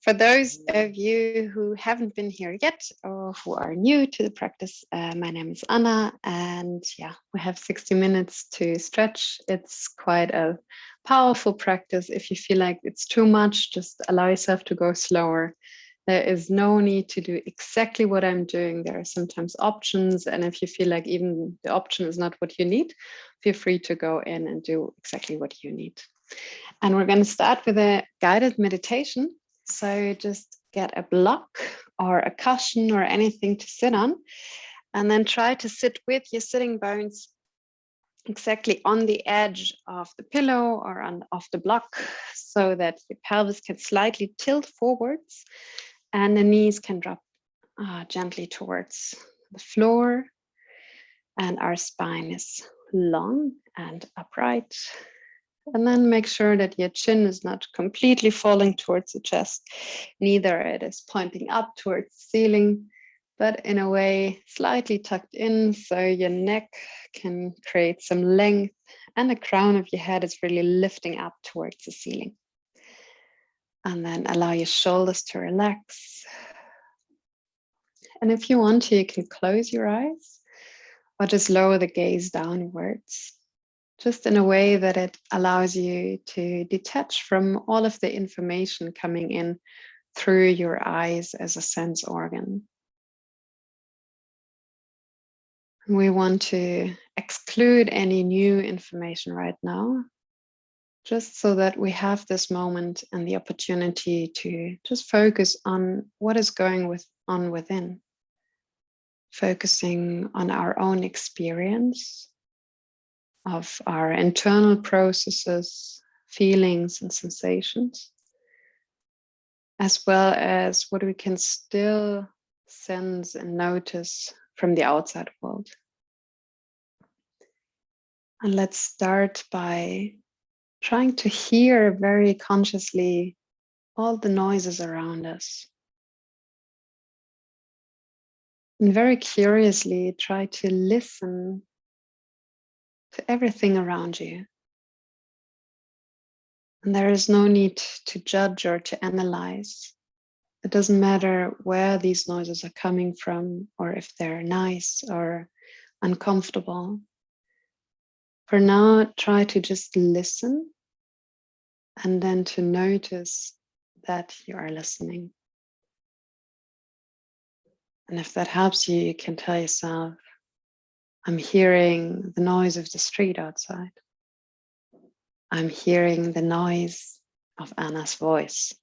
For those of you who haven't been here yet or who are new to the practice, my name is Anna, and yeah, we have 60 minutes to stretch. It's quite a powerful practice. If you feel like it's too much, just allow yourself to go slower. There is no need to do exactly what I'm doing. There are sometimes options, and if you feel like even the option is not what you need, feel free to go in and do exactly what you need. And we're going to start with a guided meditation. So just get a block or a cushion or anything to sit on, and then try to sit with your sitting bones exactly on the edge of the pillow or of the block, so that your pelvis can slightly tilt forwards and the knees can drop gently towards the floor, and our spine is long and upright. And then make sure that your chin is not completely falling towards the chest, neither it is pointing up towards the ceiling, but in a way slightly tucked in, so your neck can create some length and the crown of your head is really lifting up towards the ceiling. And then allow your shoulders to relax. And if you want to, you can close your eyes or just lower the gaze downwards, just in a way that it allows you to detach from all of the information coming in through your eyes as a sense organ. We want to exclude any new information right now, just so that we have this moment and the opportunity to just focus on what is going on within, focusing on our own experience of our internal processes, feelings, and sensations, as well as what we can still sense and notice from the outside world. And let's start by trying to hear very consciously all the noises around us. And very curiously, try to listen to everything around you. And there is no need to judge or to analyze. It doesn't matter where these noises are coming from or if they're nice or uncomfortable. For now, try to just listen and then to notice that you are listening. And if that helps you, you can tell yourself, I'm hearing the noise of the street outside. I'm hearing the noise of Anna's voice.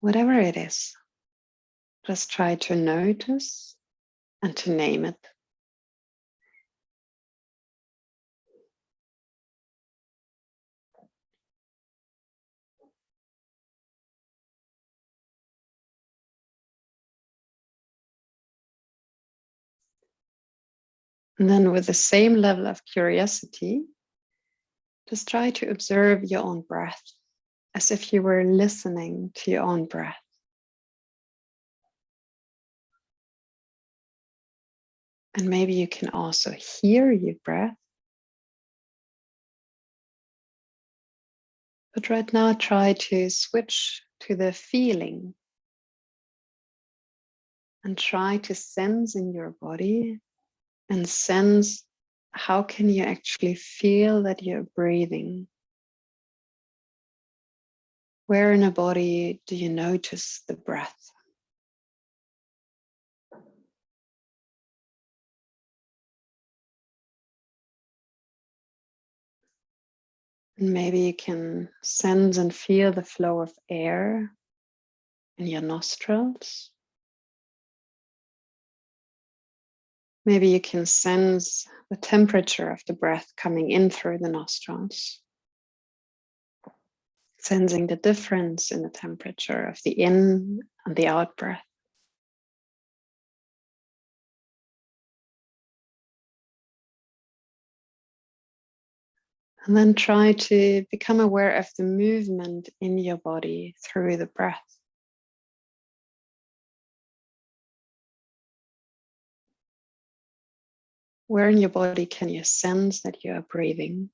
Whatever it is, just try to notice and to name it. And then with the same level of curiosity, just try to observe your own breath as if you were listening to your own breath. And maybe you can also hear your breath. But right now, try to switch to the feeling and try to sense in your body and sense how can you actually feel that you're breathing. Where in the body do you notice the breath? And maybe you can sense and feel the flow of air in your nostrils. Maybe you can sense the temperature of the breath coming in through the nostrils. Sensing the difference in the temperature of the in and the out breath. And then try to become aware of the movement in your body through the breath. Where in your body can you sense that you are breathing?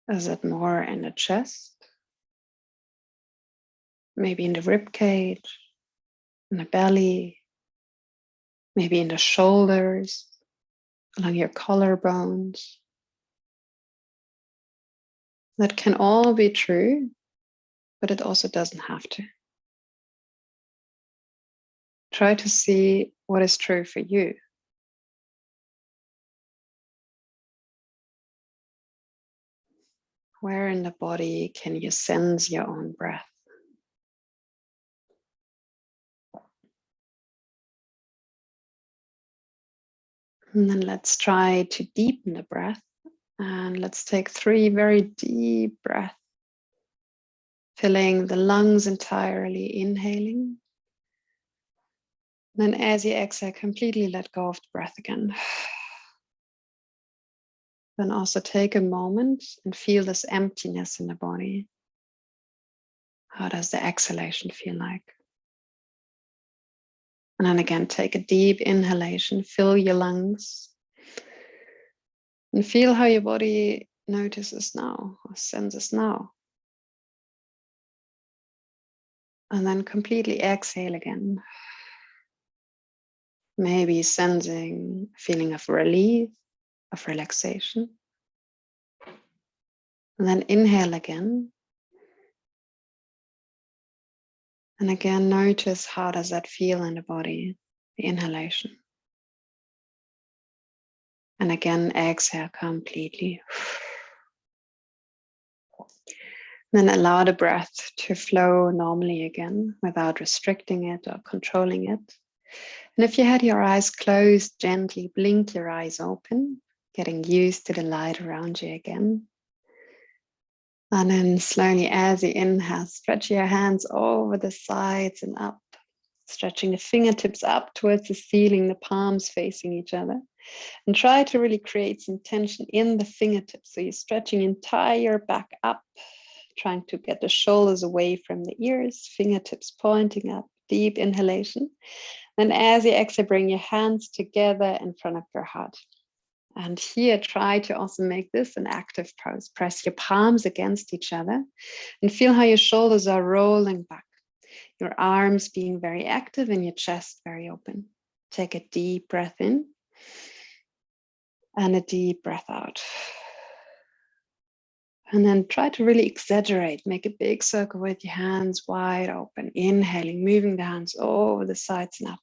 Is it more in the chest? Maybe in the rib cage, in the belly, maybe in the shoulders, along your collarbones. That can all be true, but it also doesn't have to. Try to see what is true for you. Where in the body can you sense your own breath? And then let's try to deepen the breath. And let's take 3 very deep breaths, filling the lungs entirely, inhaling. Then as you exhale, completely let go of the breath again. Then also take a moment and feel this emptiness in the body. How does the exhalation feel like? And then again, take a deep inhalation, fill your lungs. And feel how your body notices now, or senses now. And then completely exhale again. Maybe sensing a feeling of relief, of relaxation. And then inhale again. And again, notice how does that feel in the body, the inhalation. And again, exhale completely. Then allow the breath to flow normally again without restricting it or controlling it. And if you had your eyes closed, gently blink your eyes open, getting used to the light around you again. And then slowly, as you inhale, stretch your hands over the sides and up, stretching the fingertips up towards the ceiling, the palms facing each other. And try to really create some tension in the fingertips. So you're stretching entire back up, trying to get the shoulders away from the ears, fingertips pointing up, deep inhalation. Then as you exhale, bring your hands together in front of your heart. And here, try to also make this an active pose. Press your palms against each other and feel how your shoulders are rolling back. Your arms being very active and your chest very open. Take a deep breath in and a deep breath out. And then try to really exaggerate. Make a big circle with your hands wide open. Inhaling, moving the hands over the sides and up.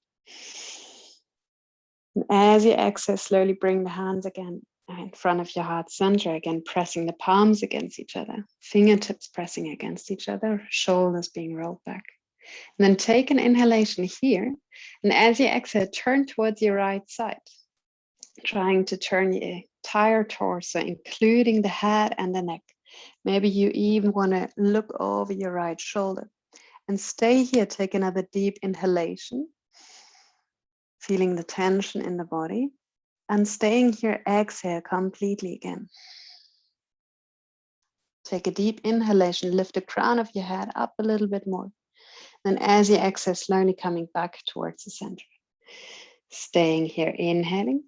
And as you exhale, slowly bring the hands again in front of your heart center, again pressing the palms against each other, fingertips pressing against each other, shoulders being rolled back. And then take an inhalation here. And as you exhale, turn towards your right side, trying to turn your entire torso, including the head and the neck. Maybe you even want to look over your right shoulder. And stay here, take another deep inhalation, feeling the tension in the body. And staying here, exhale completely again. Take a deep inhalation, lift the crown of your head up a little bit more. Then as you exhale, slowly coming back towards the center. Staying here, inhaling.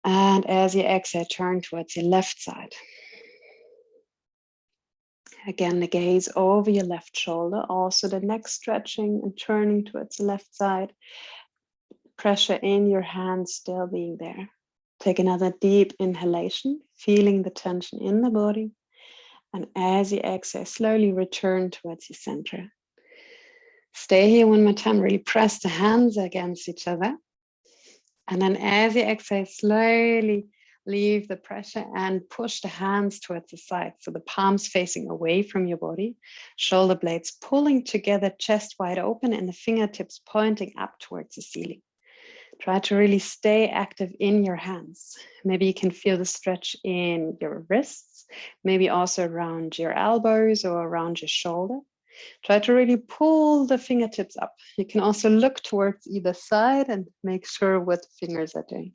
And as you exhale, turn towards your left side. Again, the gaze over your left shoulder, also the neck stretching and turning towards the left side. Pressure in your hands still being there. Take another deep inhalation, feeling the tension in the body. And as you exhale, slowly return towards your center. Stay here one more time, really press the hands against each other. And then as you exhale, slowly leave the pressure and push the hands towards the side. So the palms facing away from your body, shoulder blades pulling together, chest wide open, and the fingertips pointing up towards the ceiling. Try to really stay active in your hands. Maybe you can feel the stretch in your wrists, maybe also around your elbows or around your shoulder. Try to really pull the fingertips up. You can also look towards either side and make sure what the fingers are doing.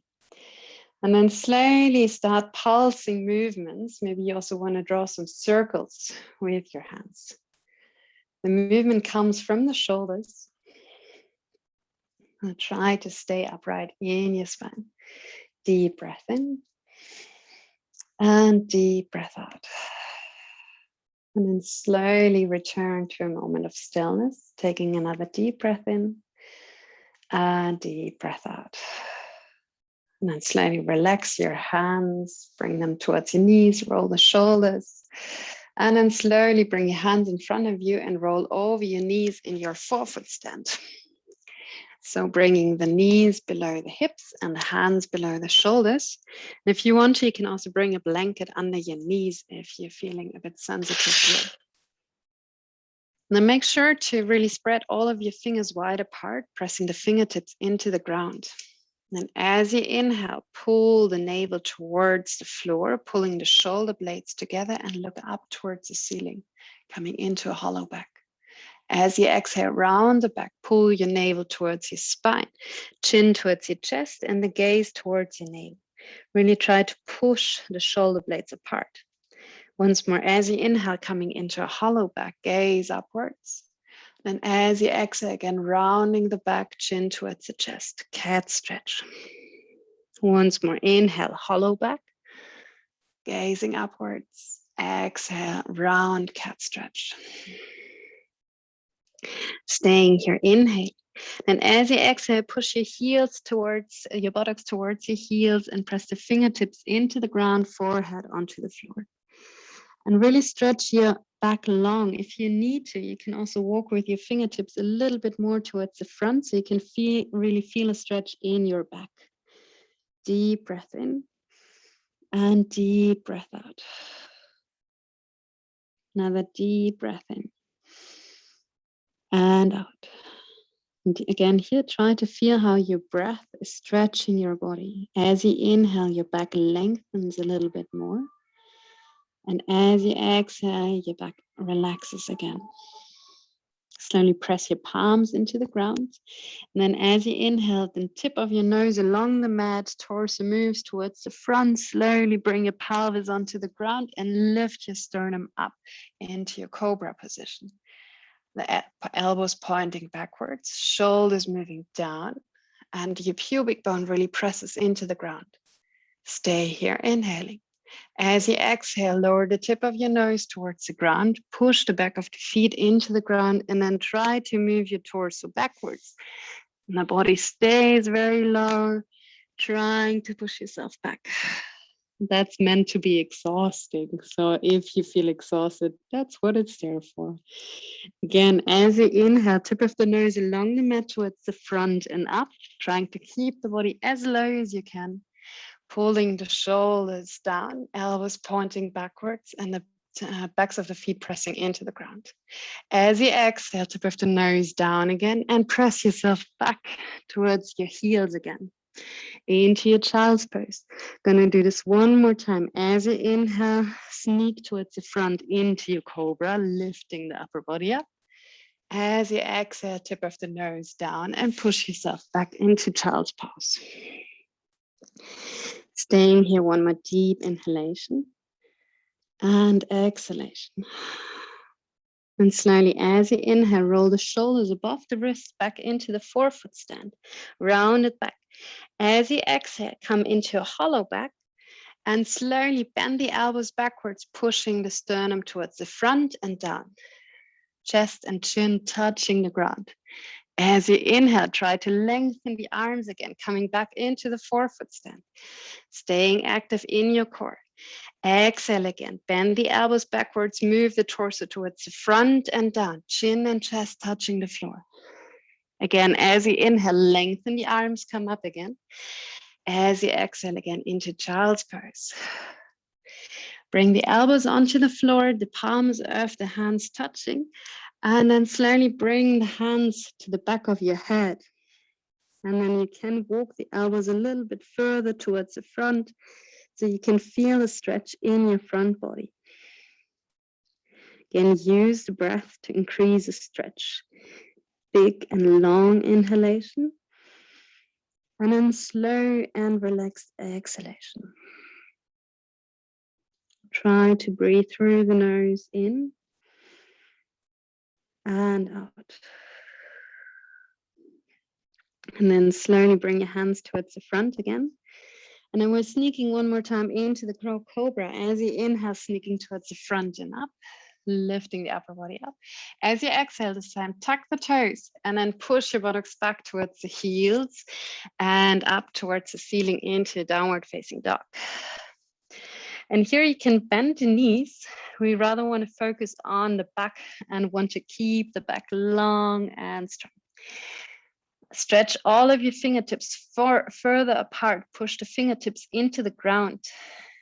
And then slowly start pulsing movements. Maybe you also want to draw some circles with your hands. The movement comes from the shoulders. And try to stay upright in your spine. Deep breath in. And deep breath out. And then slowly return to a moment of stillness, taking another deep breath in and deep breath out. And then slowly relax your hands, bring them towards your knees, roll the shoulders. And then slowly bring your hands in front of you and roll over your knees in your forefoot stand. So bringing the knees below the hips and the hands below the shoulders. And if you want to, you can also bring a blanket under your knees if you're feeling a bit sensitive here. Now make sure to really spread all of your fingers wide apart, pressing the fingertips into the ground. And as you inhale, pull the navel towards the floor, pulling the shoulder blades together and look up towards the ceiling, coming into a hollow back. As you exhale, round the back, pull your navel towards your spine, chin towards your chest, and the gaze towards your navel. Really try to push the shoulder blades apart. Once more, as you inhale, coming into a hollow back, gaze upwards. And as you exhale again, rounding the back, chin towards the chest, cat stretch. Once more, inhale, hollow back, gazing upwards. Exhale, round cat stretch. Staying here, inhale. And as you exhale, push your heels towards your buttocks towards your heels and press the fingertips into the ground, forehead onto the floor. And really stretch your back long. If you need to, you can also walk with your fingertips a little bit more towards the front so you can really feel a stretch in your back. Deep breath in and deep breath out. Another deep breath in and out. And again, here, try to feel how your breath is stretching your body. As you inhale, your back lengthens a little bit more. And as you exhale, your back relaxes again. Slowly press your palms into the ground. And then as you inhale, the tip of your nose along the mat, torso moves towards the front. Slowly bring your pelvis onto the ground and lift your sternum up into your cobra position. The elbows pointing backwards, shoulders moving down, and your pubic bone really presses into the ground. Stay here, inhaling. As you exhale, lower the tip of your nose towards the ground, push the back of the feet into the ground, and then try to move your torso backwards. And the body stays very low, trying to push yourself back. That's meant to be exhausting. So if you feel exhausted, that's what it's there for. Again, as you inhale, tip of the nose along the mat towards the front and up, trying to keep the body as low as you can. Pulling the shoulders down, elbows pointing backwards, and the backs of the feet pressing into the ground. As you exhale, tip of the nose down again and press yourself back towards your heels again. Into your child's pose. Gonna do this one more time. As you inhale, sneak towards the front into your cobra, lifting the upper body up. As you exhale, tip of the nose down and push yourself back into child's pose. Staying here, one more deep inhalation and exhalation. And slowly, as you inhale, roll the shoulders above the wrists back into the forefoot stand. Round it back. As you exhale, come into a hollow back and slowly bend the elbows backwards, pushing the sternum towards the front and down. Chest and chin touching the ground. As you inhale, try to lengthen the arms again, coming back into the forefoot stand. Staying active in your core. Exhale again, bend the elbows backwards, move the torso towards the front and down, chin and chest touching the floor. Again, as you inhale, lengthen the arms, come up again. As you exhale again into child's pose. Bring the elbows onto the floor, the palms of the hands touching, and then slowly bring the hands to the back of your head. And then you can walk the elbows a little bit further towards the front so you can feel a stretch in your front body. Again, use the breath to increase the stretch. Big and long inhalation, and then slow and relaxed exhalation. Try to breathe through the nose in and out. And then slowly bring your hands towards the front again. And then we're sneaking one more time into the crow cobra. As you inhale, sneaking towards the front and up, lifting the upper body up. As you exhale this time, tuck the toes and then push your buttocks back towards the heels and up towards the ceiling into downward facing dog. And here you can bend the knees. We rather want to focus on the back and want to keep the back long and strong. Stretch all of your fingertips further apart. Push the fingertips into the ground.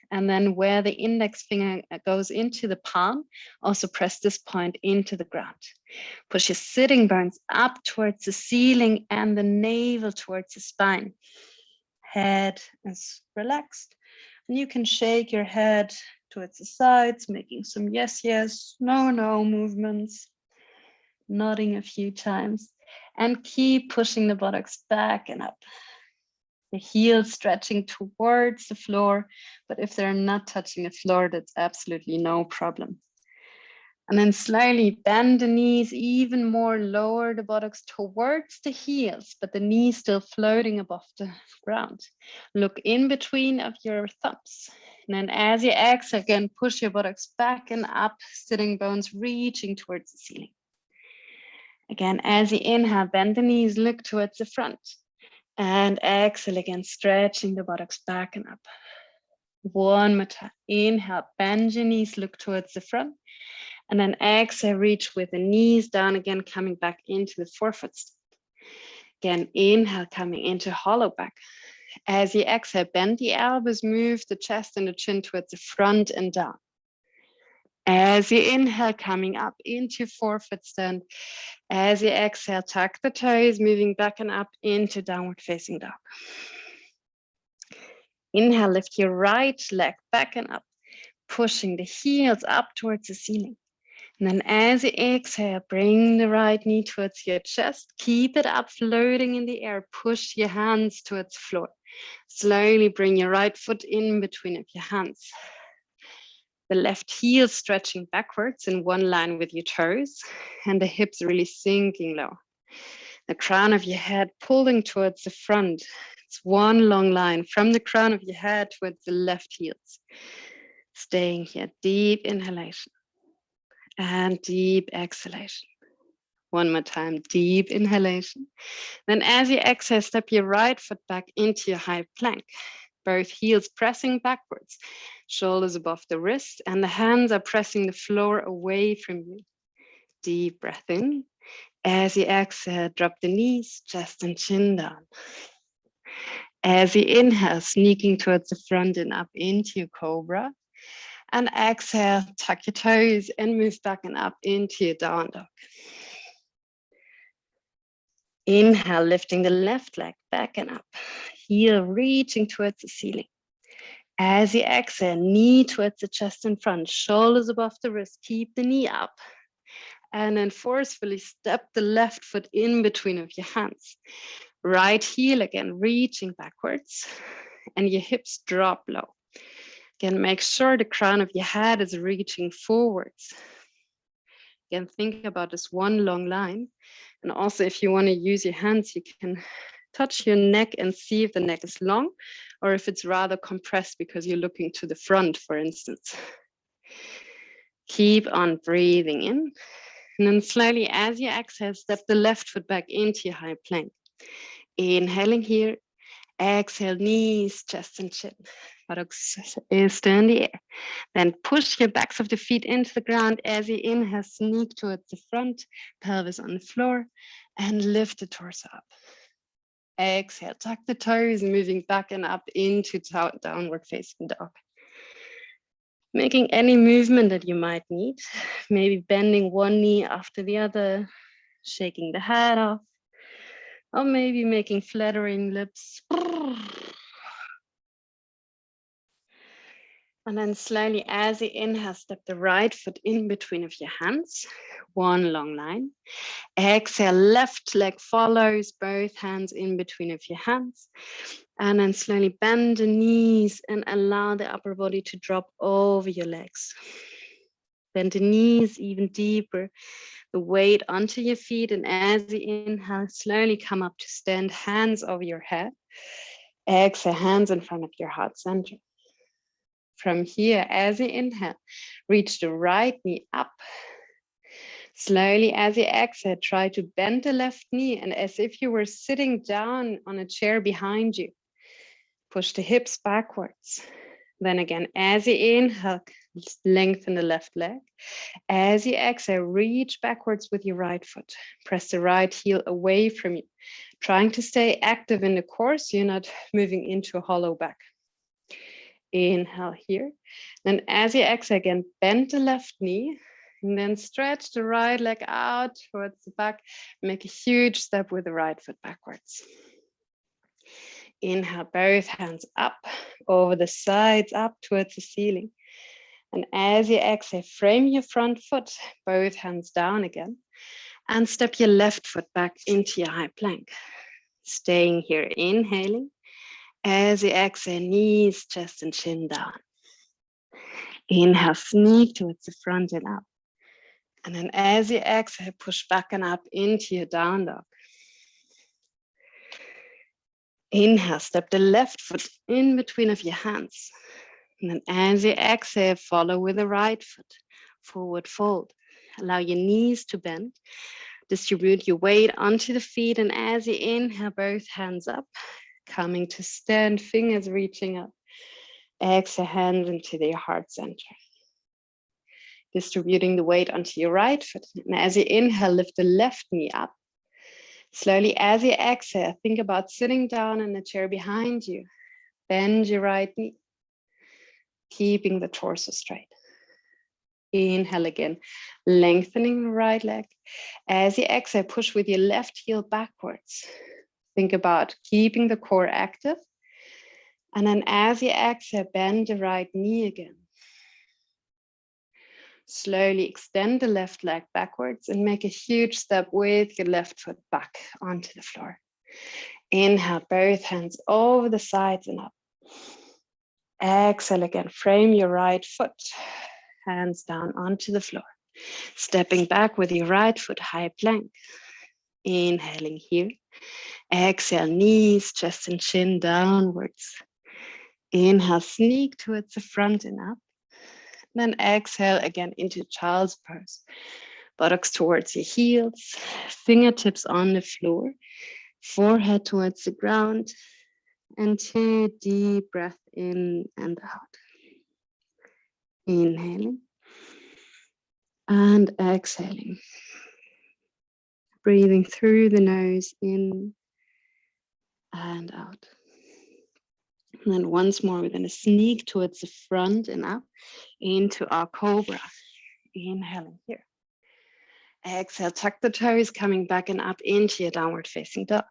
And then where the index finger goes into the palm, also press this point into the ground. Push your sitting bones up towards the ceiling and the navel towards the spine. Head is relaxed. And you can shake your head towards the sides, making some yes, yes, no, no movements. Nodding a few times. And keep pushing the buttocks back and up. The heels stretching towards the floor, but if they're not touching the floor, that's absolutely no problem. And then slowly bend the knees even more, lower the buttocks towards the heels, but the knees still floating above the ground. Look in between of your thumbs. And then as you exhale, again, push your buttocks back and up, sitting bones reaching towards the ceiling. Again, as you inhale, bend the knees, look towards the front. And exhale again, stretching the buttocks back and up. One more time. Inhale, bend your knees, look towards the front. And then exhale, reach with the knees down again, coming back into the forefoot step. Again, inhale, coming into hollow back. As you exhale, bend the elbows, move the chest and the chin towards the front and down. As you inhale, coming up into forefoot stand. As you exhale, tuck the toes, moving back and up into downward facing dog. Inhale, lift your right leg back and up, pushing the heels up towards the ceiling. And then as you exhale, bring the right knee towards your chest. Keep it up, floating in the air. Push your hands towards the floor. Slowly bring your right foot in between of your hands. The left heel stretching backwards in one line with your toes, and the hips really sinking low. The crown of your head pulling towards the front. It's one long line from the crown of your head towards the left heels. Staying here, deep inhalation and deep exhalation. One more time, deep inhalation. Then as you exhale, step your right foot back into your high plank. Both heels pressing backwards, shoulders above the wrist, and the hands are pressing the floor away from you. Deep breath in. As you exhale, drop the knees, chest and chin down. As you inhale, sneaking towards the front and up into your cobra. And exhale, tuck your toes and move back and up into your down dog. Inhale, lifting the left leg back and up. Heel reaching towards the ceiling. As you exhale, knee towards the chest in front, shoulders above the wrist, keep the knee up. And then forcefully step the left foot in between of your hands. Right heel again, reaching backwards, and your hips drop low. Again, make sure the crown of your head is reaching forwards. Again, think about this one long line. And also, if you want to use your hands, you can touch your neck and see if the neck is long or if it's rather compressed because you're looking to the front, for instance. Keep on breathing in. And then slowly, as you exhale, step the left foot back into your high plank. Inhaling here. Exhale, knees, chest and chin. Buttocks is still in the air. Then push your backs of the feet into the ground. As you inhale, sneak towards the front, pelvis on the floor, and lift the torso up. Exhale, tuck the toes, moving back and up into downward facing dog. Making any movement that you might need, maybe bending one knee after the other, shaking the head off, or maybe making flattering lips. And then slowly, as you inhale, step the right foot in between of your hands, one long line. Exhale, left leg follows, both hands in between of your hands. And then slowly bend the knees and allow the upper body to drop over your legs. Bend the knees even deeper, the weight onto your feet. And as you inhale, slowly come up to stand, hands over your head. Exhale, hands in front of your heart center. From here, as you inhale, reach the right knee up. Slowly, as you exhale, try to bend the left knee, and as if you were sitting down on a chair behind you, push the hips backwards. Then again, as you inhale, lengthen the left leg. As you exhale, reach backwards with your right foot. Press the right heel away from you, trying to stay active in the core so you're not moving into a hollow back. Inhale here. Then as you exhale again, bend the left knee and then stretch the right leg out towards the back. Make a huge step with the right foot backwards. Inhale, both hands up over the sides, up towards the ceiling. And as you exhale, frame your front foot, both hands down again, and step your left foot back into your high plank. Staying here, inhaling. As you exhale, knees, chest, and chin down. Inhale, sneak towards the front and up. And then as you exhale, push back and up into your down dog. Inhale, step the left foot in between of your hands. And then as you exhale, follow with the right foot. Forward fold. Allow your knees to bend. Distribute your weight onto the feet. And as you inhale, both hands up. Coming to stand, fingers reaching up. Exhale, hands into the heart center. Distributing the weight onto your right foot. And as you inhale, lift the left knee up. Slowly, as you exhale, think about sitting down in the chair behind you. Bend your right knee, keeping the torso straight. Inhale again, lengthening the right leg. As you exhale, push with your left heel backwards. Think about keeping the core active. And then as you exhale, bend the right knee again. Slowly extend the left leg backwards and make a huge step with your left foot back onto the floor. Inhale, both hands over the sides and up. Exhale again, frame your right foot, hands down onto the floor. Stepping back with your right foot, high plank. Inhaling here. Exhale, knees, chest and chin downwards. Inhale, sneak towards the front and up. Then exhale again into child's pose. Buttocks towards your heels, fingertips on the floor, forehead towards the ground, and 2 deep breath in and out. Inhaling and exhaling. Breathing through the nose in and out. And then once more, we're going to sneak towards the front and up into our cobra. Inhaling here. Exhale, tuck the toes, coming back and up into your downward facing dog.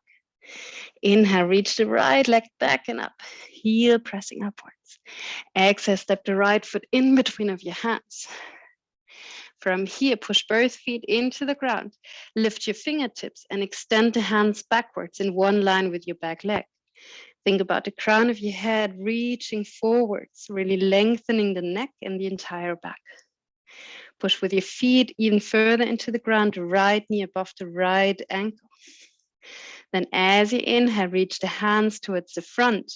Inhale, reach the right leg back and up, heel pressing upwards. Exhale, step the right foot in between of your hands. From here, push both feet into the ground. Lift your fingertips and extend the hands backwards in one line with your back leg. Think about the crown of your head reaching forwards, really lengthening the neck and the entire back. Push with your feet even further into the ground, right knee above the right ankle. Then as you inhale, reach the hands towards the front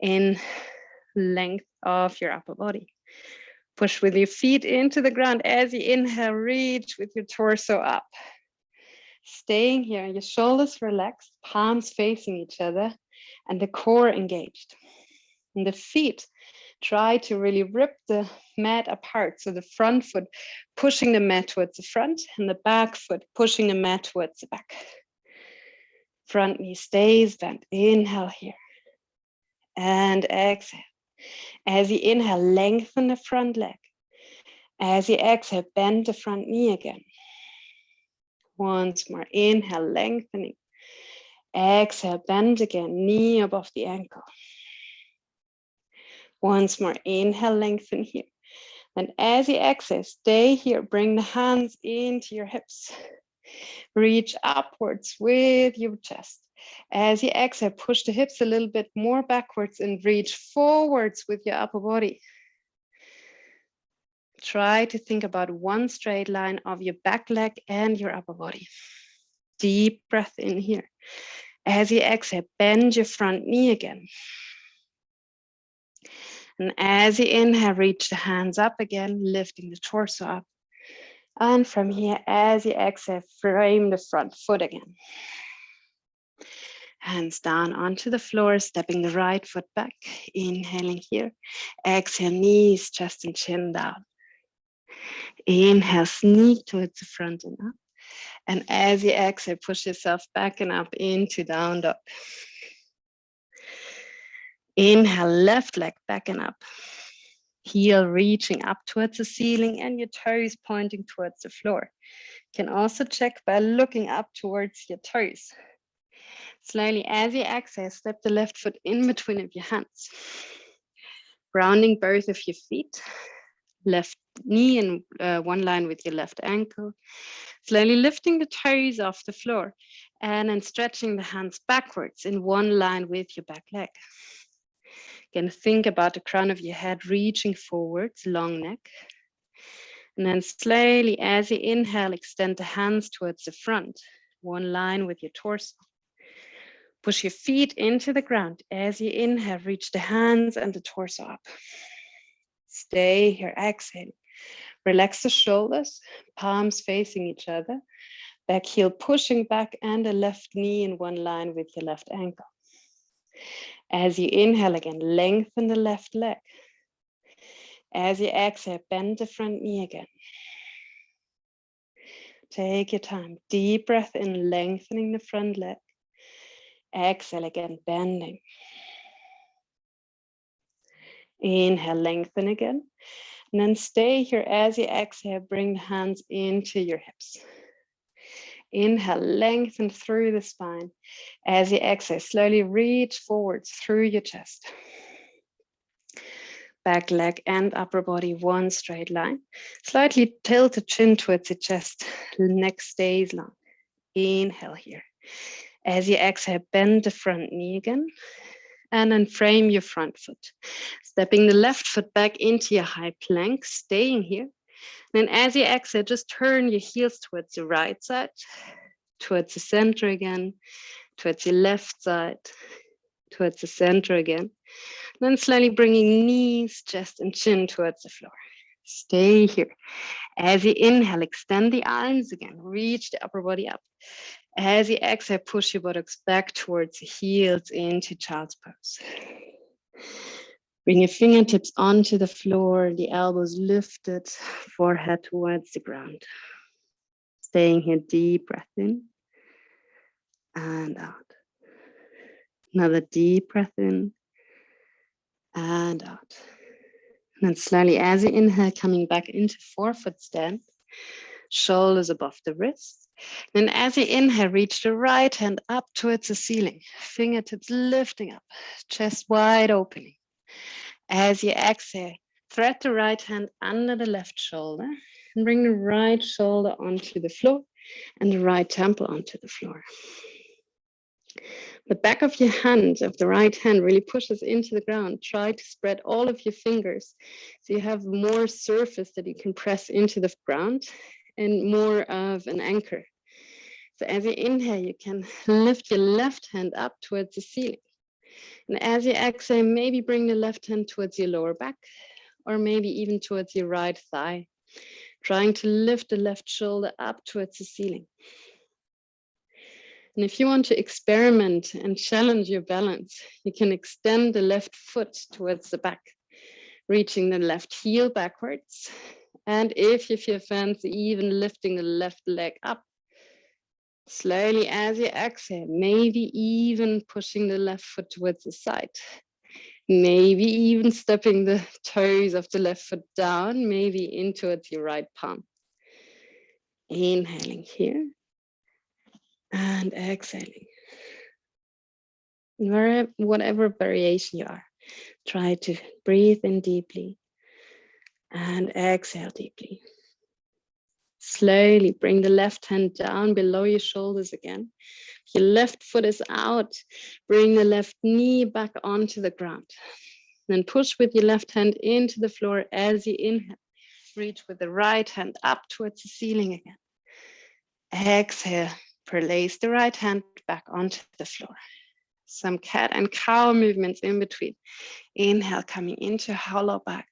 in length of your upper body. Push with your feet into the ground. As you inhale, reach with your torso up. Staying here, your shoulders relaxed, palms facing each other, and the core engaged. And the feet, try to really rip the mat apart. So the front foot pushing the mat towards the front and the back foot pushing the mat towards the back. Front knee stays bent. Inhale here. And exhale. As you inhale, lengthen the front leg. As you exhale, bend the front knee again. Once more. Inhale, lengthening. Exhale, bend again, knee above the ankle. Once more, inhale, lengthen here. And as you exhale, stay here. Bring the hands into your hips. Reach upwards with your chest. As you exhale, push the hips a little bit more backwards and reach forwards with your upper body. Try to think about one straight line of your back leg and your upper body. Deep breath in here. As you exhale, bend your front knee again. And as you inhale, reach the hands up again, lifting the torso up. And from here, as you exhale, frame the front foot again. Hands down onto the floor, stepping the right foot back. Inhaling here. Exhale, knees, chest and chin down. Inhale, sneak towards the front and up. And as you exhale, push yourself back and up into down dog. Inhale, left leg back and up. Heel reaching up towards the ceiling and your toes pointing towards the floor. You can also check by looking up towards your toes. Slowly, as you exhale, step the left foot in between of your hands. Grounding both of your feet. Left knee in one line with your left ankle. Slowly lifting the toes off the floor and then stretching the hands backwards in one line with your back leg. Again, think about the crown of your head reaching forwards, long neck. And then slowly, as you inhale, extend the hands towards the front, one line with your torso. Push your feet into the ground. As you inhale, reach the hands and the torso up. Stay here, exhale. Relax the shoulders, palms facing each other. Back heel pushing back and the left knee in one line with your left ankle. As you inhale again, lengthen the left leg. As you exhale, bend the front knee again. Take your time. Deep breath in, lengthening the front leg. Exhale again, bending. Inhale, lengthen again. And then stay here as you exhale, bring the hands into your hips. Inhale, lengthen through the spine. As you exhale, slowly reach forwards through your chest. Back leg and upper body, one straight line. Slightly tilt the chin towards the chest. Neck stays long. Inhale here. As you exhale, bend the front knee again. And then frame your front foot. Stepping the left foot back into your high plank, staying here. Then as you exhale, just turn your heels towards the right side, towards the center again, towards your left side, towards the center again. Then slowly bringing knees, chest, and chin towards the floor. Stay here. As you inhale, extend the arms again. Reach the upper body up. As you exhale, push your buttocks back towards the heels into child's pose. Bring your fingertips onto the floor, the elbows lifted, forehead towards the ground. Staying here, deep breath in and out. Another deep breath in and out. And then slowly, as you inhale, coming back into forefoot stand, shoulders above the wrists. Then as you inhale, reach the right hand up towards the ceiling, fingertips lifting up, chest wide opening. As you exhale, thread the right hand under the left shoulder and bring the right shoulder onto the floor and the right temple onto the floor. The back of your hand, of the right hand, really pushes into the ground. Try to spread all of your fingers so you have more surface that you can press into the ground and more of an anchor. So as you inhale, you can lift your left hand up towards the ceiling. And as you exhale, maybe bring the left hand towards your lower back, or maybe even towards your right thigh, trying to lift the left shoulder up towards the ceiling. And if you want to experiment and challenge your balance, you can extend the left foot towards the back, reaching the left heel backwards. And if you feel fancy, even lifting the left leg up. Slowly as you exhale, maybe even pushing the left foot towards the side. Maybe even stepping the toes of the left foot down, maybe in towards your right palm. Inhaling here and exhaling. Whatever variation you are, try to breathe in deeply and exhale deeply. Slowly bring the left hand down below your shoulders again. If your left foot is out, bring the left knee back onto the ground. Then push with your left hand into the floor as you inhale. Reach with the right hand up towards the ceiling again. Exhale, Place the right hand back onto the floor. Some cat and cow movements in between. Inhale, coming into hollow back.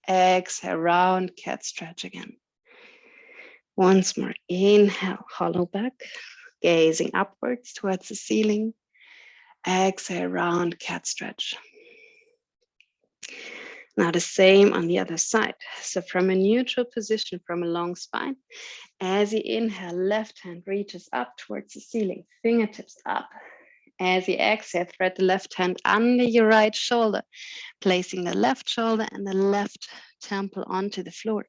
Exhale, round cat stretch again. Once more, inhale, hollow back, gazing upwards towards the ceiling. Exhale, round cat stretch. Now the same on the other side. So from a neutral position, from a long spine, as you inhale, left hand reaches up towards the ceiling, fingertips up. As you exhale, thread the left hand under your right shoulder, placing the left shoulder and the left temple onto the floor.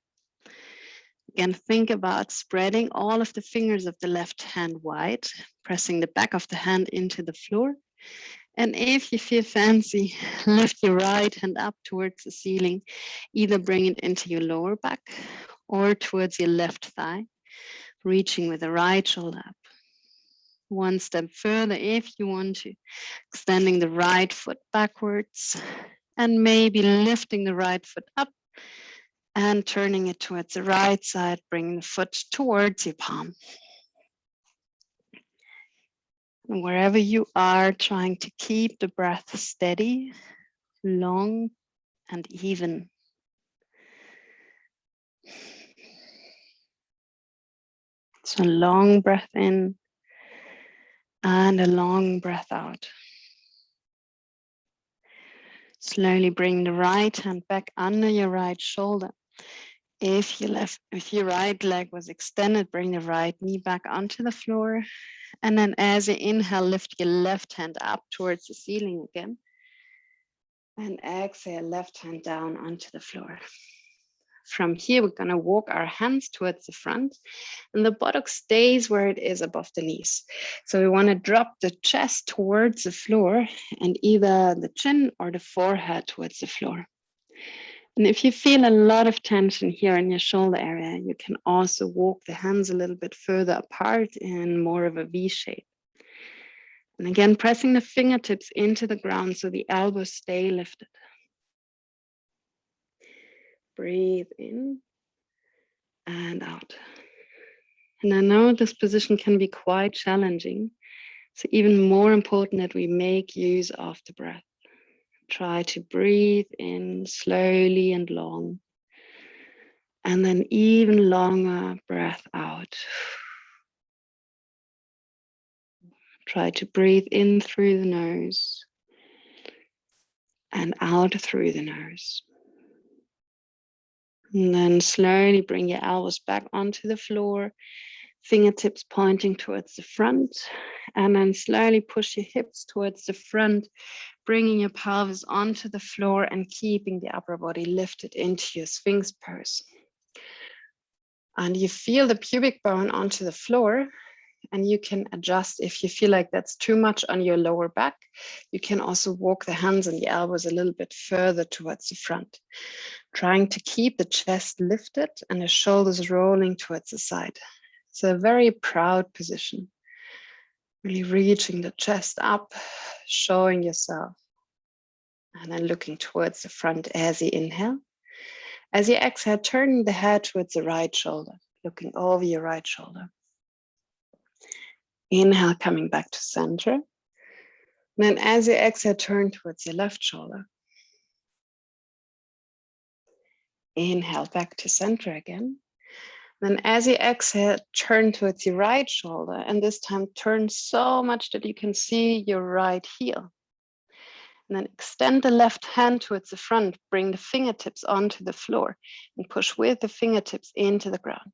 Again, think about spreading all of the fingers of the left hand wide, pressing the back of the hand into the floor. And if you feel fancy, lift your right hand up towards the ceiling. Either bring it into your lower back or towards your left thigh, reaching with the right shoulder up. One step further if you want to, extending the right foot backwards and maybe lifting the right foot up and turning it towards the right side, bringing the foot towards your palm. And wherever you are, trying to keep the breath steady, long and even. So long breath in and a long breath out. Slowly bring the right hand back under your right shoulder. If your right leg was extended, bring the right knee back onto the floor. And then as you inhale, lift your left hand up towards the ceiling again. And exhale, left hand down onto the floor. From here, we're going to walk our hands towards the front, and the buttock stays where it is above the knees. So we want to drop the chest towards the floor and either the chin or the forehead towards the floor. And if you feel a lot of tension here in your shoulder area, you can also walk the hands a little bit further apart in more of a V shape. And again, pressing the fingertips into the ground so the elbows stay lifted. Breathe in and out. And I know this position can be quite challenging. So even more important that we make use of the breath. Try to breathe in slowly and long. And then even longer breath out. Try to breathe in through the nose and out through the nose. And then slowly bring your elbows back onto the floor, fingertips pointing towards the front, and then slowly push your hips towards the front, bringing your pelvis onto the floor and keeping the upper body lifted into your Sphinx pose. And you feel the pubic bone onto the floor, and you can adjust if you feel like that's too much on your lower back. You can also walk the hands and the elbows a little bit further towards the front, trying to keep the chest lifted and the shoulders rolling towards the side. It's a very proud position. Really reaching the chest up, showing yourself, and then looking towards the front as you inhale. As you exhale, turning the head towards the right shoulder, looking over your right shoulder. Inhale, coming back to center. And then as you exhale, turn towards your left shoulder. Inhale, back to center again. Then as you exhale, turn towards your right shoulder. And this time turn so much that you can see your right heel. And then extend the left hand towards the front. Bring the fingertips onto the floor and push with the fingertips into the ground.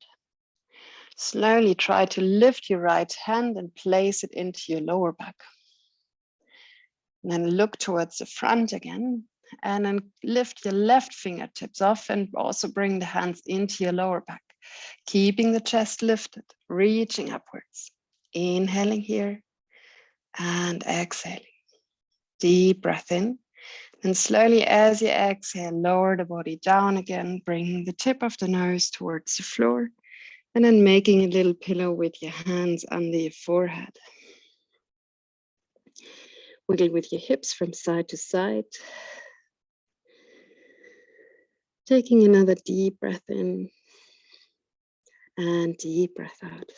Slowly try to lift your right hand and place it into your lower back. And then look towards the front again. And then lift your left fingertips off and also bring the hands into your lower back. Keeping the chest lifted, reaching upwards. Inhaling here and exhaling. Deep breath in. And slowly as you exhale, lower the body down again, bringing the tip of the nose towards the floor. And then making a little pillow with your hands under your forehead. Wiggle with your hips from side to side. Taking another deep breath in and deep breath out.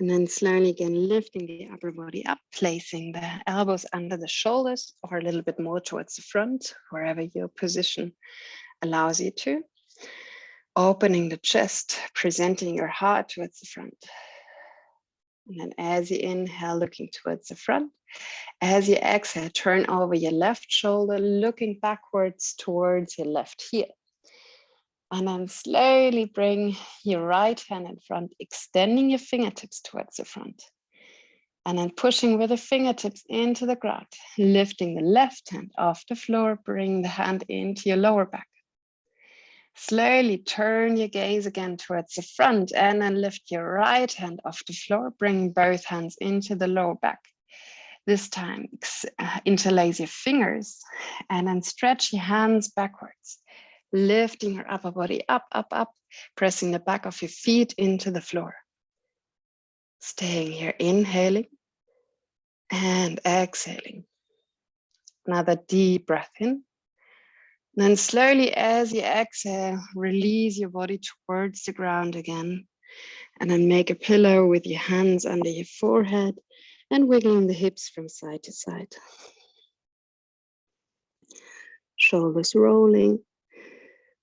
And then slowly again lifting the upper body up, placing the elbows under the shoulders or a little bit more towards the front, wherever your position allows you to. Opening the chest, presenting your heart towards the front. And then as you inhale, looking towards the front. As you exhale, turn over your left shoulder, looking backwards towards your left heel. And then slowly bring your right hand in front, extending your fingertips towards the front. And then pushing with the fingertips into the ground, lifting the left hand off the floor, bring the hand into your lower back. Slowly turn your gaze again towards the front and then lift your right hand off the floor, bring both hands into the lower back. This time, interlace your fingers and then stretch your hands backwards, lifting your upper body up, up, up, pressing the back of your feet into the floor. Staying here, inhaling and exhaling. Another deep breath in. Then slowly as you exhale, release your body towards the ground again. And then make a pillow with your hands under your forehead and wiggling the hips from side to side. Shoulders rolling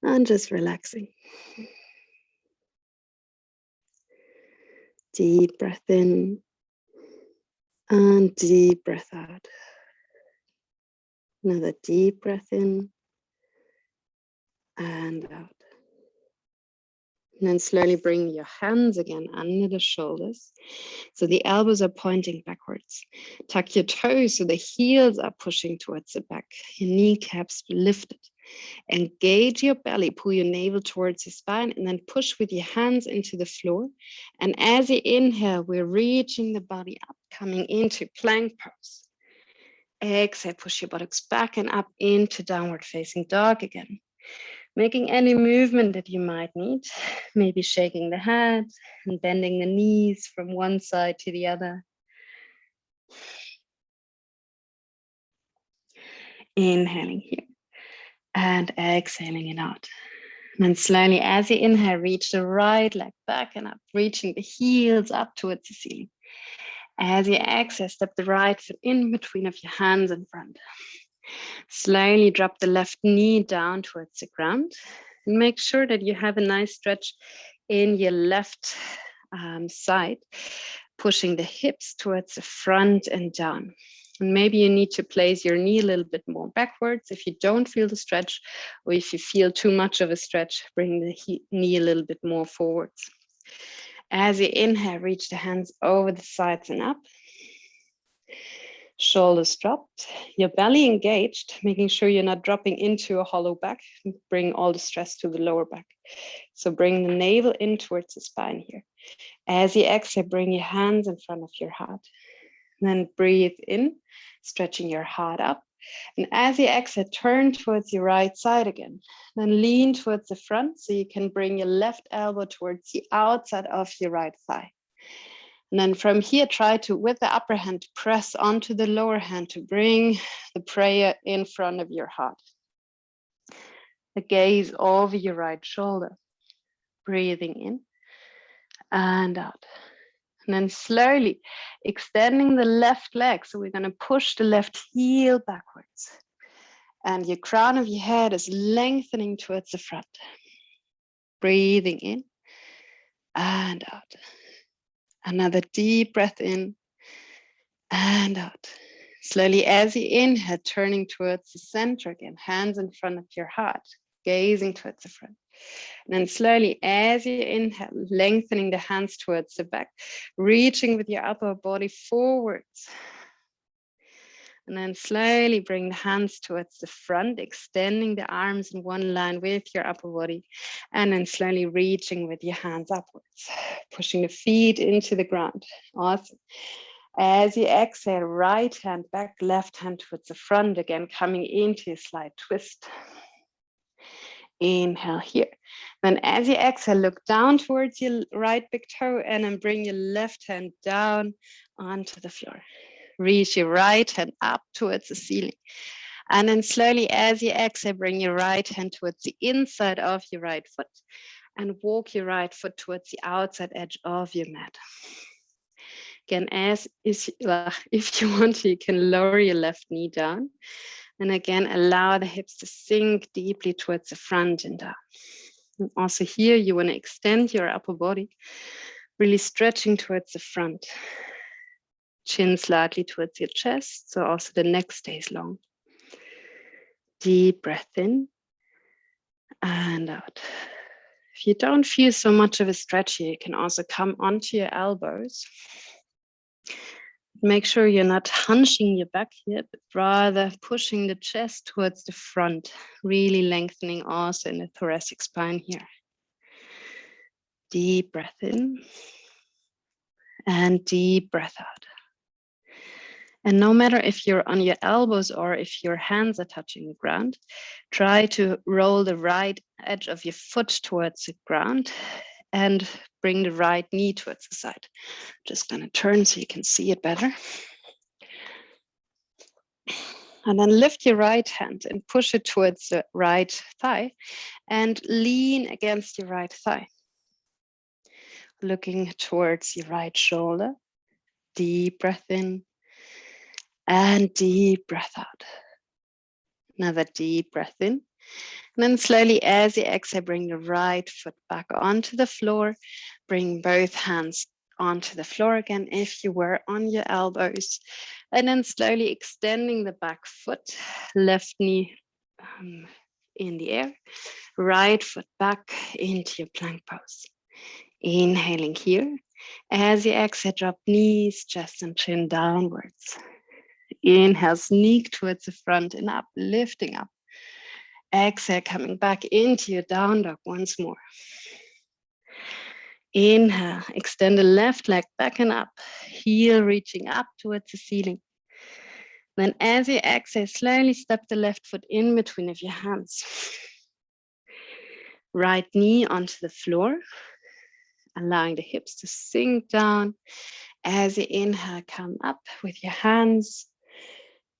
and just relaxing. Deep breath in and deep breath out. Another deep breath in and out. And then slowly bring your hands again under the shoulders. So the elbows are pointing backwards. Tuck your toes so the heels are pushing towards the back. Your kneecaps lifted. Engage your belly, pull your navel towards your spine, and then push with your hands into the floor. And as you inhale, we're reaching the body up, coming into plank pose. Exhale, push your buttocks back and up into downward facing dog again. Making any movement that you might need, maybe shaking the head and bending the knees from one side to the other. Inhaling here and exhaling it out. And then slowly as you inhale, reach the right leg back and up, reaching the heels up towards the ceiling. As you exhale, step the right foot in between of your hands in front. Slowly drop the left knee down towards the ground and make sure that you have a nice stretch in your left side, pushing the hips towards the front and down. And maybe you need to place your knee a little bit more backwards if you don't feel the stretch, or if you feel too much of a stretch, bring the knee a little bit more forwards. As you inhale, reach the hands over the sides and up. Shoulders dropped, your belly engaged, making sure you're not dropping into a hollow back. Bring all the stress to the lower back. So bring the navel in towards the spine here. As you exhale, bring your hands in front of your heart. And then breathe in, stretching your heart up. And as you exhale, turn towards your right side again. Then lean towards the front so you can bring your left elbow towards the outside of your right thigh. And then from here, try to, with the upper hand, press onto the lower hand to bring the prayer in front of your heart. The gaze over your right shoulder. Breathing in and out. And then slowly extending the left leg. So we're going to push the left heel backwards. And your crown of your head is lengthening towards the front. Breathing in and out. Another deep breath in and out. Slowly as you inhale, turning towards the center again, hands in front of your heart, gazing towards the front. And then slowly as you inhale, lengthening the hands towards the back, reaching with your upper body forwards. And then slowly bring the hands towards the front, extending the arms in one line with your upper body. And then slowly reaching with your hands upwards, pushing the feet into the ground. Awesome. As you exhale, right hand back, left hand towards the front again, coming into a slight twist. Inhale here. Then as you exhale, look down towards your right big toe and then bring your left hand down onto the floor. Reach your right hand up towards the ceiling. And then slowly as you exhale, bring your right hand towards the inside of your right foot and walk your right foot towards the outside edge of your mat. Again, if you want to, you can lower your left knee down. And again, allow the hips to sink deeply towards the front and down. And also here, you want to extend your upper body, really stretching towards the front. Chin slightly towards your chest, so also the neck stays long. Deep breath in and out. If you don't feel so much of a stretch here, you can also come onto your elbows. Make sure you're not hunching your back here, but rather pushing the chest towards the front, really lengthening also in the thoracic spine here. Deep breath in and deep breath out. And no matter if you're on your elbows or if your hands are touching the ground, try to roll the right edge of your foot towards the ground and bring the right knee towards the side. Just gonna turn so you can see it better. And then lift your right hand and push it towards the right thigh and lean against your right thigh. Looking towards your right shoulder. Deep breath in and deep breath out. Another deep breath in. And then slowly as you exhale, bring the right foot back onto the floor. Bring both hands onto the floor again if you were on your elbows. And then slowly extending the back foot, left knee in the air, right foot back into your plank pose. Inhaling here. As you exhale, drop knees, chest and chin downwards. Inhale, sneak towards the front and up, lifting up. Exhale, coming back into your down dog once more. Inhale, extend the left leg back and up, heel reaching up towards the ceiling. Then as you exhale, slowly step the left foot in between of your hands. Right knee onto the floor, allowing the hips to sink down. As you inhale, come up with your hands.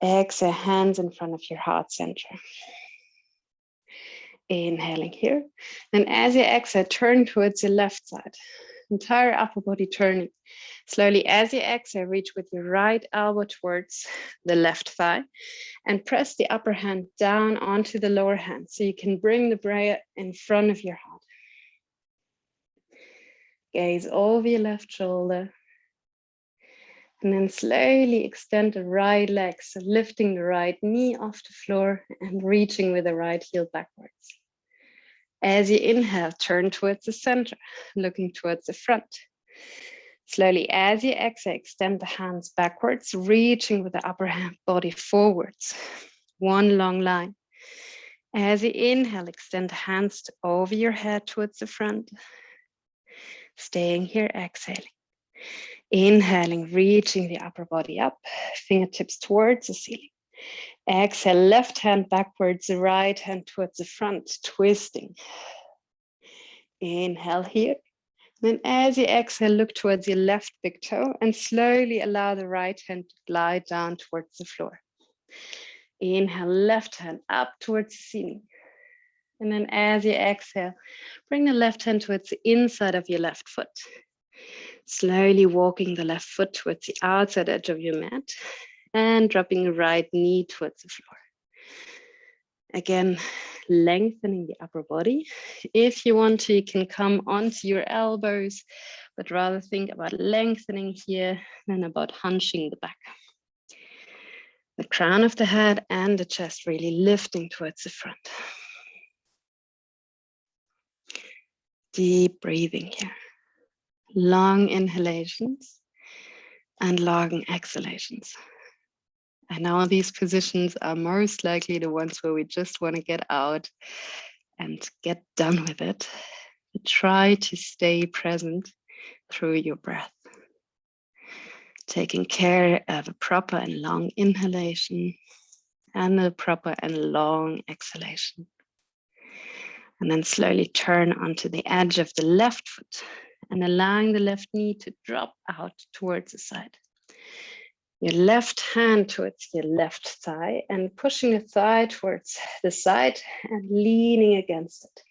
Exhale, hands in front of your heart center. Inhaling here. And as you exhale, turn towards your left side. Entire upper body turning. Slowly, as you exhale, reach with your right elbow towards the left thigh and press the upper hand down onto the lower hand so you can bring the prayer in front of your heart. Gaze over your left shoulder. And then slowly extend the right leg, so lifting the right knee off the floor and reaching with the right heel backwards. As you inhale, turn towards the center, looking towards the front. Slowly, as you exhale, extend the hands backwards, reaching with the upper hand body forwards. One long line. As you inhale, extend the hands over your head towards the front. Staying here, exhaling. Inhaling, reaching the upper body up, fingertips towards the ceiling. Exhale, left hand backwards, the right hand towards the front, twisting. Inhale here. Then as you exhale, look towards your left big toe and slowly allow the right hand to glide down towards the floor. Inhale, left hand up towards the ceiling. And then as you exhale, bring the left hand towards the inside of your left foot. Slowly walking the left foot towards the outside edge of your mat and dropping the right knee towards the floor. Again, lengthening the upper body. If you want to, you can come onto your elbows, but rather think about lengthening here than about hunching the back. The crown of the head and the chest really lifting towards the front. Deep breathing here. Long inhalations and long exhalations. I know these positions are most likely the ones where we just want to get out and get done with it. But try to stay present through your breath. Taking care of a proper and long inhalation and a proper and long exhalation. And then slowly turn onto the edge of the left foot and allowing the left knee to drop out towards the side. Your left hand towards your left thigh and pushing the thigh towards the side and leaning against it.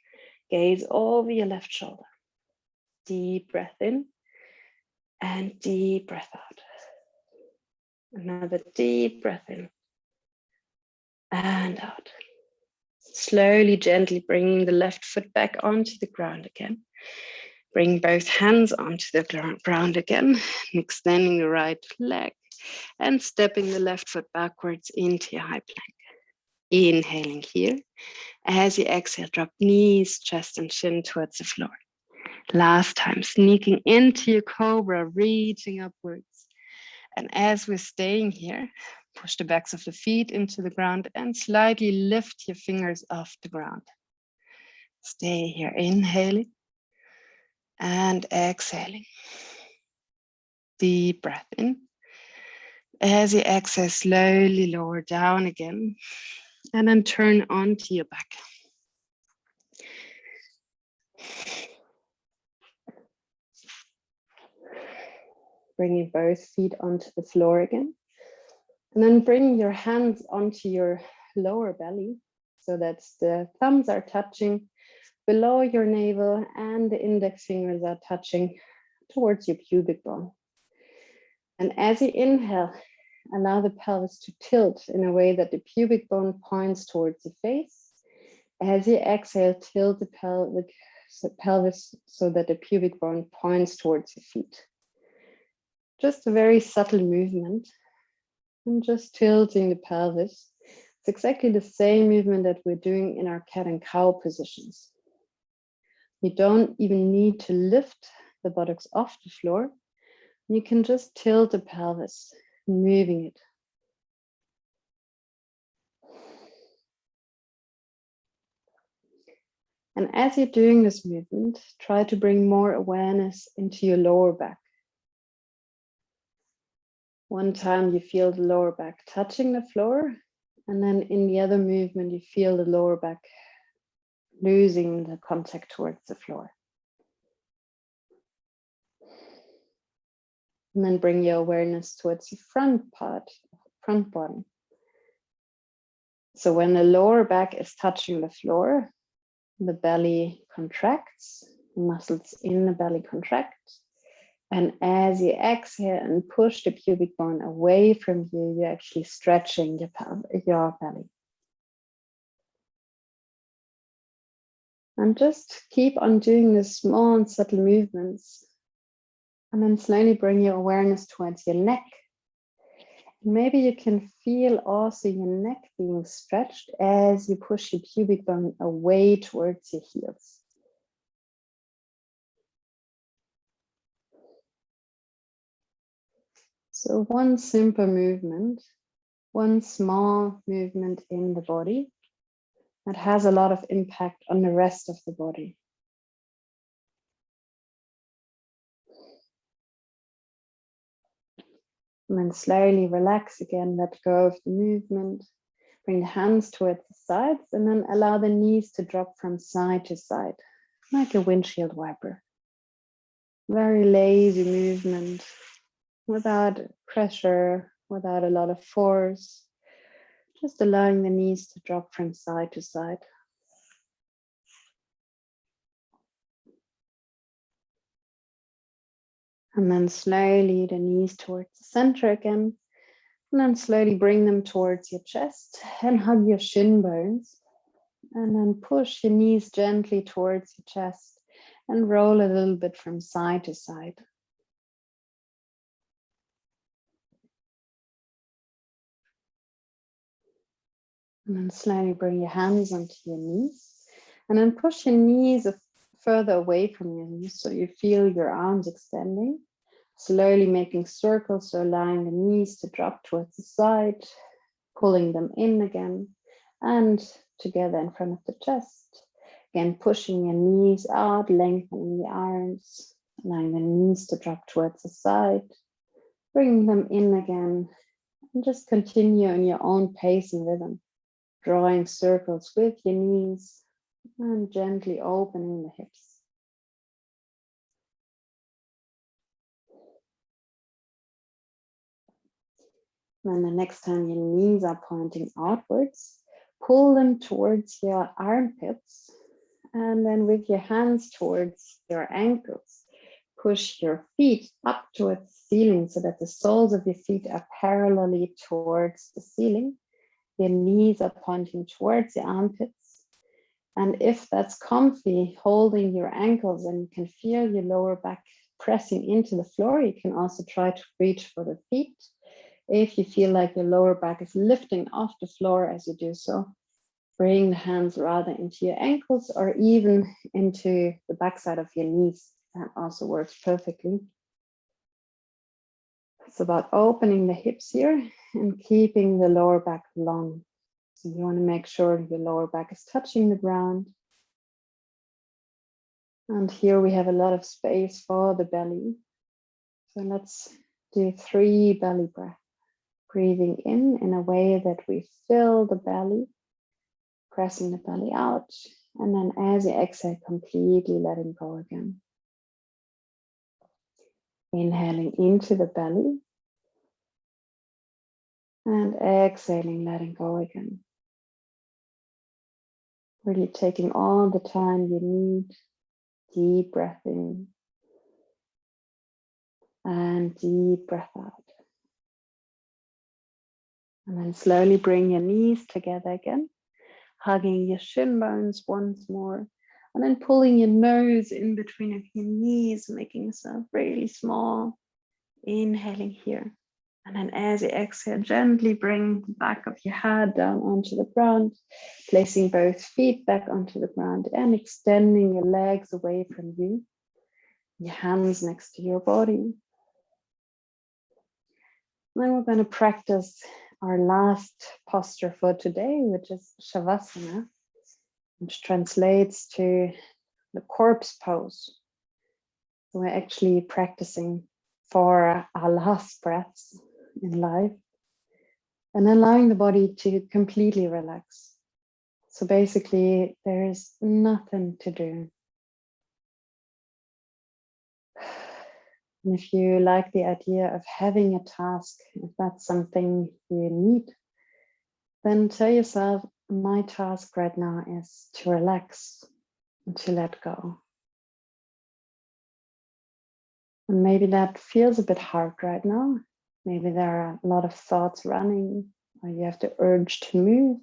Gaze over your left shoulder. Deep breath in And deep breath out. Another deep breath in and out. Slowly, gently bringing the left foot back onto the ground again. Bring both hands onto the ground again, extending the right leg and stepping the left foot backwards into your high plank. Inhaling here. As you exhale, drop knees, chest, and chin towards the floor. Last time, sneaking into your cobra, reaching upwards. And as we're staying here, push the backs of the feet into the ground and slightly lift your fingers off the ground. Stay here, inhaling and exhaling. Deep breath in. As you exhale, slowly lower down again and then turn onto your back. Bringing both feet onto the floor again. And then bring your hands onto your lower belly so that the thumbs are touching below your navel and the index fingers are touching towards your pubic bone. And as you inhale, allow the pelvis to tilt in a way that the pubic bone points towards the face. As you exhale, tilt the pelvis so that the pubic bone points towards your feet. Just a very subtle movement. And just tilting the pelvis. It's exactly the same movement that we're doing in our cat and cow positions. You don't even need to lift the buttocks off the floor. You can just tilt the pelvis, moving it. And as you're doing this movement, try to bring more awareness into your lower back. One time you feel the lower back touching the floor, and then in the other movement, you feel the lower back losing the contact towards the floor. And then bring your awareness towards your front part, front body. So when the lower back is touching the floor, the belly contracts, the muscles in the belly contract. And as you exhale and push the pubic bone away from you, you're actually stretching your belly. And just keep on doing the small and subtle movements. And then slowly bring your awareness towards your neck. Maybe you can feel also your neck being stretched as you push your pubic bone away towards your heels. So one simple movement, one small movement in the body that has a lot of impact on the rest of the body. And then slowly relax again, let go of the movement. Bring the hands towards the sides and then allow the knees to drop from side to side, like a windshield wiper. Very lazy movement, without pressure, without a lot of force. Just allowing the knees to drop from side to side. And then slowly the knees towards the center again. And then slowly bring them towards your chest and hug your shin bones. And then push your knees gently towards your chest and roll a little bit from side to side. And then slowly bring your hands onto your knees. And then push your knees further away from your knees so you feel your arms extending. Slowly making circles, so allowing the knees to drop towards the side, pulling them in again, and together in front of the chest. Again, pushing your knees out, lengthening the arms, allowing the knees to drop towards the side, bringing them in again, and just continue in your own pace and rhythm, drawing circles with your knees and gently opening the hips. Then the next time your knees are pointing outwards, pull them towards your armpits. And then with your hands towards your ankles, push your feet up towards the ceiling so that the soles of your feet are parallelly towards the ceiling. Your knees are pointing towards your armpits. And if that's comfy, holding your ankles and you can feel your lower back pressing into the floor, you can also try to reach for the feet. If you feel like your lower back is lifting off the floor as you do so, bring the hands rather into your ankles or even into the backside of your knees. That also works perfectly. It's about opening the hips here and keeping the lower back long. So you want to make sure your lower back is touching the ground. And here we have a lot of space for the belly. So let's do 3 belly breaths. Breathing in a way that we fill the belly, pressing the belly out. And then as you exhale, completely letting go again. Inhaling into the belly. And exhaling, letting go again. Really taking all the time you need. Deep breath in. And deep breath out. And then slowly bring your knees together again. Hugging your shin bones once more. And then pulling your nose in between of your knees, making yourself really small. Inhaling here. And then as you exhale, gently bring the back of your head down onto the ground, placing both feet back onto the ground and extending your legs away from you. Your hands next to your body. Then we're going to practice our last posture for today, which is Shavasana, which translates to the corpse pose. So we're actually practicing for our last breaths in life and allowing the body to completely relax. So basically, there is nothing to do. And if you like the idea of having a task, if that's something you need, then tell yourself, my task right now is to relax and to let go. And maybe that feels a bit hard right now. Maybe there are a lot of thoughts running, or you have the urge to move.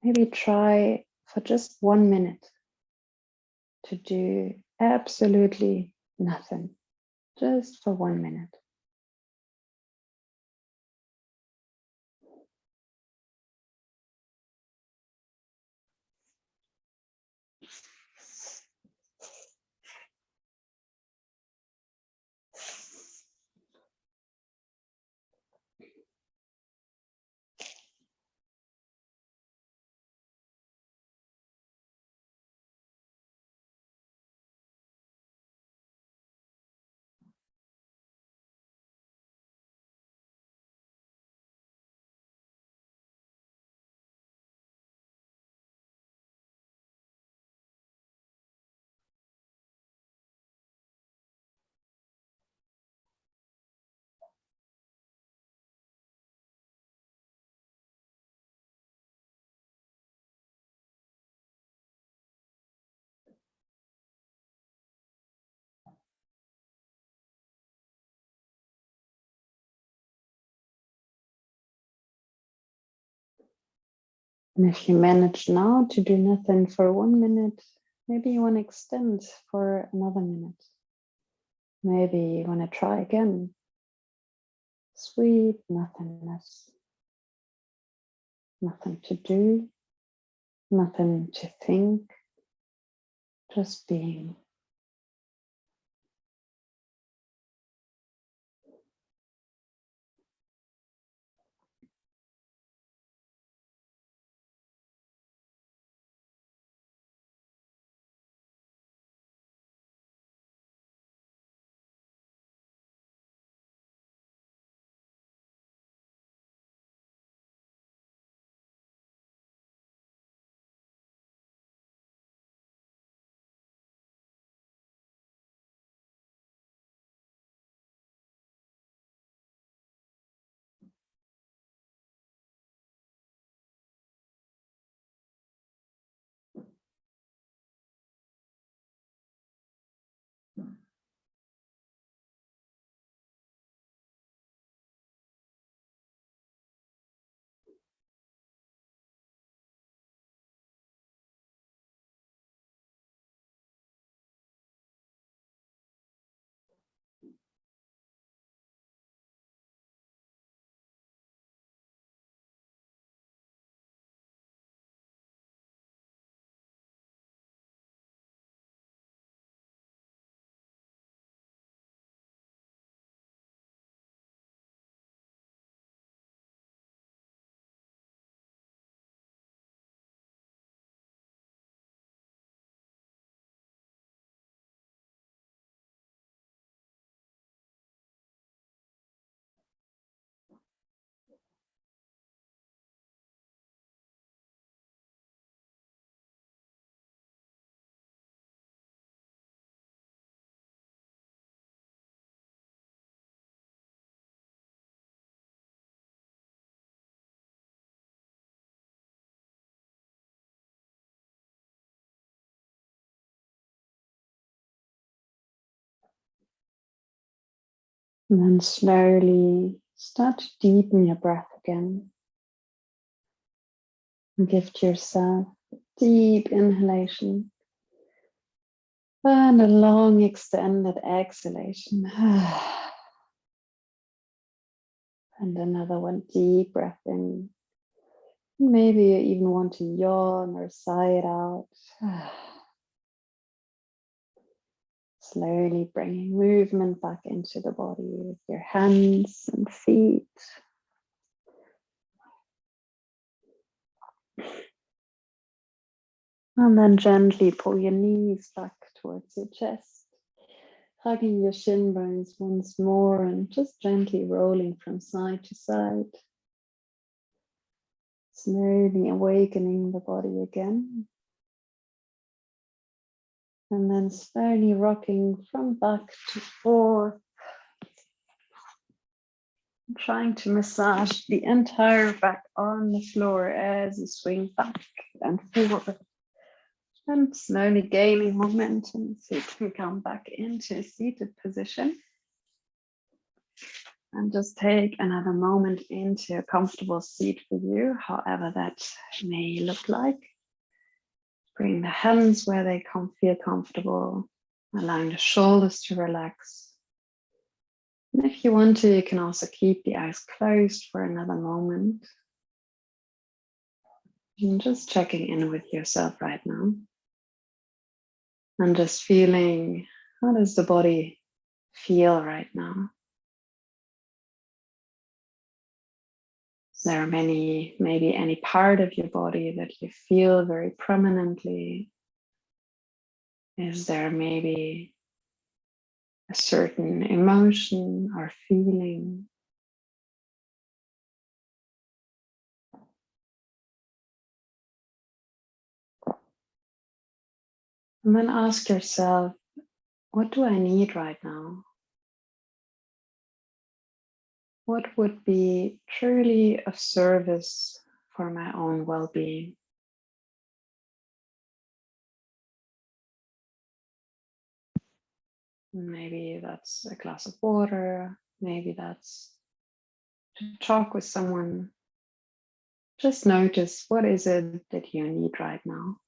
Maybe try for just 1 minute to do absolutely nothing, just for 1 minute. And if you manage now to do nothing for 1 minute, maybe you want to extend for another minute. Maybe you want to try again. Sweet nothingness. Nothing to do, nothing to think, just being. And then slowly start to deepen your breath again. And give to yourself a deep inhalation and a long extended exhalation. And another one, deep breath in. Maybe you even want to yawn or sigh it out. Slowly bringing movement back into the body with your hands and feet. And then gently pull your knees back towards your chest, hugging your shin bones once more and just gently rolling from side to side. Slowly awakening the body again. And then slowly rocking from back to forth. Trying to massage the entire back on the floor as you swing back and forward. And slowly gaining momentum so you can come back into a seated position. And just take another moment into a comfortable seat for you, however that may look like. Bring the hands where they feel comfortable, allowing the shoulders to relax. And if you want to, you can also keep the eyes closed for another moment. And just checking in with yourself right now. And just feeling, how does the body feel right now? Is there maybe any part of your body that you feel very prominently? Is there maybe a certain emotion or feeling? And then ask yourself, what do I need right now? What would be truly of service for my own well-being? Maybe that's a glass of water. Maybe that's to talk with someone. Just notice, what is it that you need right now?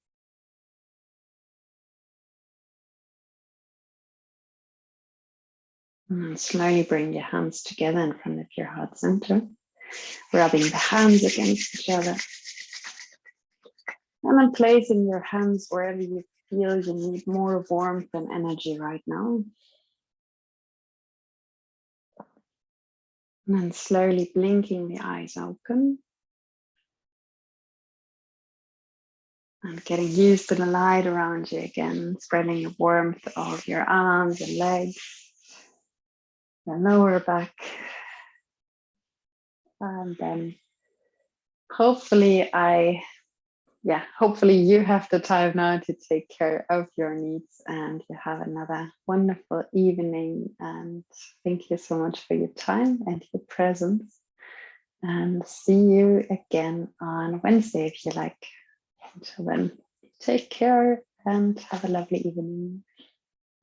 And then slowly bring your hands together in front of your heart center, rubbing the hands against each other. And then placing your hands wherever you feel you need more warmth and energy right now. And then slowly blinking the eyes open. And getting used to the light around you again, spreading the warmth of your arms and legs, your lower back. And then hopefully you have the time now to take care of your needs and you have another wonderful evening. And thank you so much for your time and your presence. And see you again on Wednesday if you like. Until then, take care and have a lovely evening.